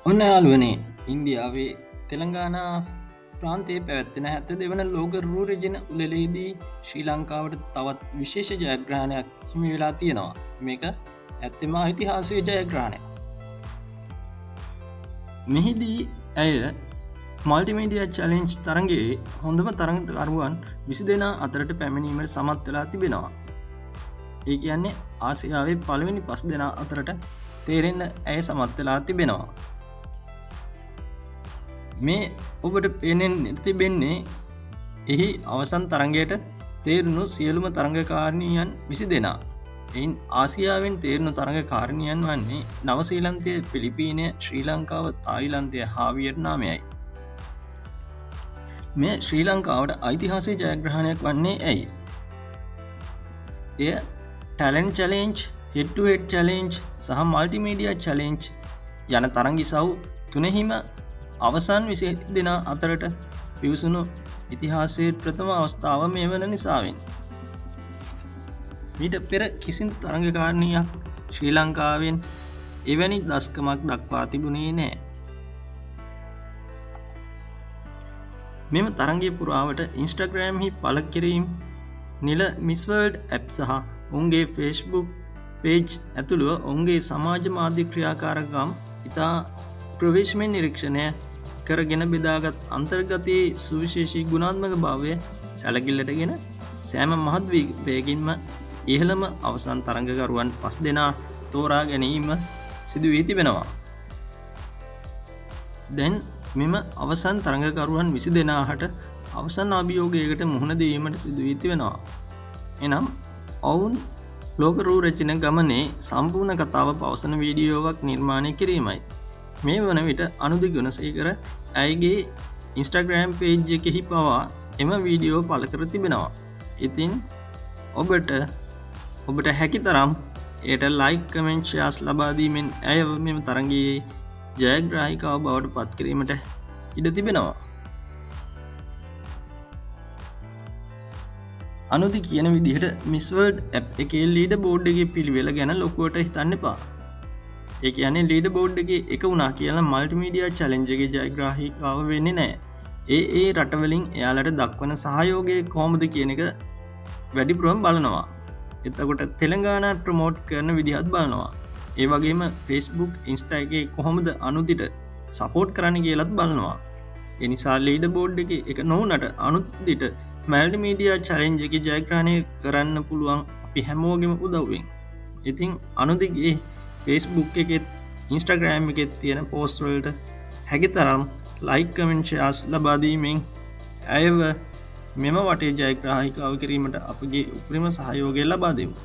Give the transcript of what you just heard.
ඔන්න යාළුවනේ ඉන්දියාවේ තෙළඟානා ප්‍රාන්තයේ පැවැත්වෙන 72 වන ලෝක රූ රෙජින උළෙලේදී ශ්‍රී ලංකාවට තවත් විශේෂ ජයග්‍රහණයක් හිමි වෙලා තියෙනවා. මේක ඇත්තෙම ඓතිහාසික ජයග්‍රහණයක්. මෙහිදී ඇය මල්ටිමීඩියා චැලෙන්ජ් තරඟයේ හොඳම තරඟකරුවන් 20 දෙනා අතරට පැමිණීමට සමත් වෙලා තිබෙනවා. ඒ කියන්නේ ආසියාවේ පළවෙනි 5 දෙනා අතරට තේරෙන්න ඇය සමත් වෙලා තිබෙනවා. මේ ඔබට පේනෙන් තිබෙන්නේ එහි අවසන් තරගයට තේරුණු සියලුම තරඟකාරණීයන් 20 දෙනා. එයින් ආසියාවෙන් තේරුණු තරඟකාරණියන් වන්නේ නවසීලන්තය, පිලිපීනය, ශ්‍රී ලංකාව, තායිලන්තය හා වියට්නාමයයි. මේ ශ්‍රී ලංකාවට ඓතිහාසික ජයග්‍රහණයක් වන්නේ ඇයි? එය ටැලන්ට් චැලෙන්ජ්, හෙඩ් ටු හෙඩ් චැලෙන්ජ් සහ මල්ටිමීඩියා චැලෙන්ජ් යන තරගිසව් තුනෙහිම අවසන් 20 දෙනා අතරට පිවිසුණු ඉතිහාසයේ ප්‍රථම අවස්ථාව මේ වන නිසාවෙන්. මීට පෙර කිසිදු තරඟකාරණයක් ශ්‍රී ලංකාවෙන් එවැනි දස්කමක් දක්වා තිබුණේ නෑ. මෙම තරගය පුරාවට ඉන්ස්ටාග්‍රෑම්හි පළ කිරීම්, නිල මිස් වර්ල්ඩ් ඇප් සහ ඔවුන්ගේ ෆේස්බුක් පේජ් ඇතුළුව ඔවුන්ගේ සමාජ මාධ්‍ය ක්‍රියාකාරකම් ඉතා ප්‍රවේශමෙන් නිරීක්ෂණය කරගෙන බෙදාගත් අන්තර්ගතයේ සුවිශේෂී ගුණාත්මක භාවය සැලකිල්ලටගෙන සෑම මහත් වේගින්ම ඉහළම අවසන් තරඟකරුවන් 5 දෙනා තෝරා ගැනීම සිදු වී තිබෙනවා. දැන් මෙම අවසන් තරඟකරුවන් 20 දෙනාට අවසන් අභියෝගයකට මුහුණ දීමට සිදු වී තිබෙනවා. එනම් ඔවුන් ලෝක රූ රචන ගමනේ සම්පූර්ණ කතාව පවසන වීඩියෝවක් නිර්මාණය කිරීමයි. මේ වන විට අනුදි ගුණසේකර ඇයගේ ඉන්ස්ටාග්‍රෑම් පේජ් එකෙහි පවා එම වීඩියෝ පළ කර තිබෙනවා. ඉතින් ඔබට හැකි තරම් එයට ලයික්, කමෙන්ට්, ෂෙයාර්ස් ලබාදීමෙන් ඇය මෙම තරගයේ ජයග්‍රාහිකාව බවට පත් කිරීමට ඉඩ තිබෙනවා. අනුදි කියන විදිහට මිස් වර්ල්ඩ් ඇප් එකේ ලීඩර් බෝඩ් එකේ පිළිවෙල ගැන ලොකුවට හිතන්න එපා. ඒ කියන්නේ ලීඩර් බෝඩ් එකේ එක වුණා කියලා මල්ටිමීඩියා චැලෙන්ජ් එකේ ජයග්‍රාහිකාව වෙන්නේ නැහැ. ඒ රටවලින් එයාලට දක්වන සහයෝගය කොහොමද කියන එක වැඩිපුරම බලනවා. එතකොට තෙලංගානා ප්‍රමෝට් කරන විදිහත් බලනවා. ඒ වගේම Facebook, Insta එකේ කොහොමද අනුදිට සපෝට් කරන්න කියලාත් බලනවා. ඒ නිසා ලීඩර් බෝඩ් එකේ එක නොවුනට අනුදිට මල්ටිමීඩියා චැලෙන්ජ් එකේ ජයග්‍රහණය කරන්න පුළුවන් අපි හැමෝගෙම උදව්වෙන්. ඉතින් අනුදිගේ Facebook එකෙත් Instagram එකෙත් තියෙන පෝස්ට් වලට හැකි තරම් ලයික්, කමෙන්ට්, ෂෙයාර්ස් ලබා දීමෙන් ඇයව මෙම වටේ ජයග්‍රාහිකාව කිරීමට අපගේ උපරිම සහයෝගය ලබා දෙමු.